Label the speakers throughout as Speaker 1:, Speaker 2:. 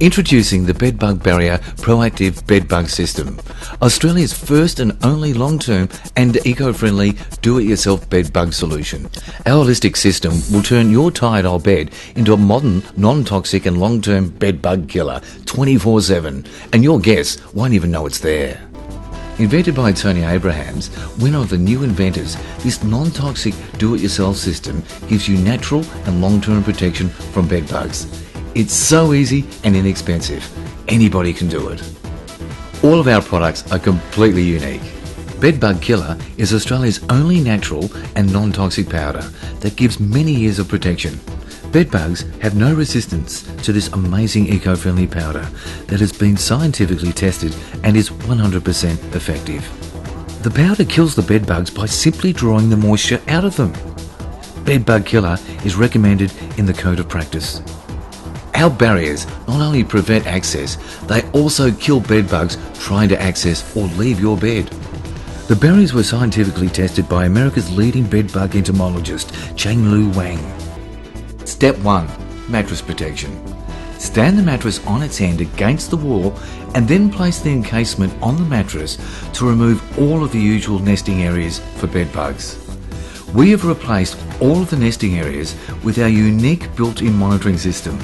Speaker 1: Introducing the Bedbug Barrier Proactive Bedbug System, Australia's first and only long-term and eco-friendly do-it-yourself bedbug solution. Our holistic system will turn your tired old bed into a modern, non-toxic and long-term bedbug killer 24/7, and your guests won't even know it's there. Invented by Tony Abrahams, winner of the New Inventors, this non-toxic do-it-yourself system gives you natural and long-term protection from bedbugs. It's so easy and inexpensive. Anybody can do it. All of our products are completely unique. Bedbug Killer is Australia's only natural and non-toxic powder that gives many years of protection. Bedbugs have no resistance to this amazing eco-friendly powder that has been scientifically tested and is 100% effective. The powder kills the bedbugs by simply drawing the moisture out of them. Bedbug Killer is recommended in the Code of Practice. Our barriers not only prevent access, they also kill bedbugs trying to access or leave your bed. The barriers were scientifically tested by America's leading bedbug entomologist, Cheng-Lu Wang. Step 1. Mattress Protection. Stand the mattress on its end against the wall and then place the encasement on the mattress to remove all of the usual nesting areas for bedbugs. We have replaced all of the nesting areas with our unique built-in monitoring system.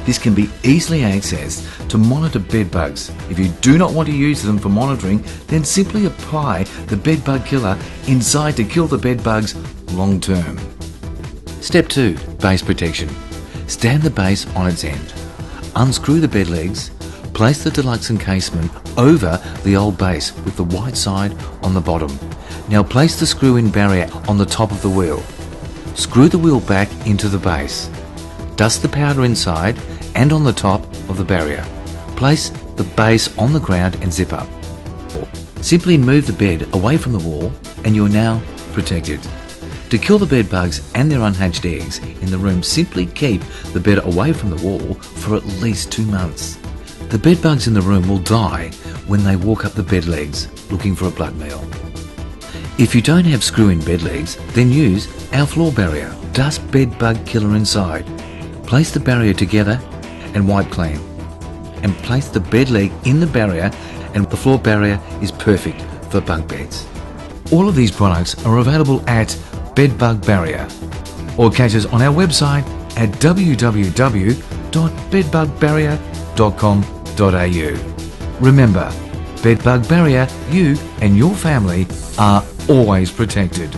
Speaker 1: This can be easily accessed to monitor bedbugs. If you do not want to use them for monitoring, then simply apply the Bedbug Killer inside to kill the bedbugs long term. Step 2. Base Protection. Stand the base on its end. Unscrew the bed legs. Place the deluxe encasement over the old base with the white side on the bottom. Now place the screw-in barrier on the top of the wheel. Screw the wheel back into the base. Dust the powder inside and on the top of the barrier. Place the base on the ground and zip up. Simply move the bed away from the wall and you're now protected. To kill the bed bugs and their unhatched eggs in the room, simply keep the bed away from the wall for at least 2 months. The bed bugs in the room will die when they walk up the bed legs looking for a blood meal. If you don't have screw-in bed legs, then use our floor barrier. Dust Bedbug Killer inside. Place the barrier together and wipe clean. And place the bed leg in the barrier, and the floor barrier is perfect for bunk beds. All of these products are available at Bedbug Barrier, or catch us on our website at www.bedbugbarrier.com.au. Remember, Bedbug Barrier, you and your family are always protected.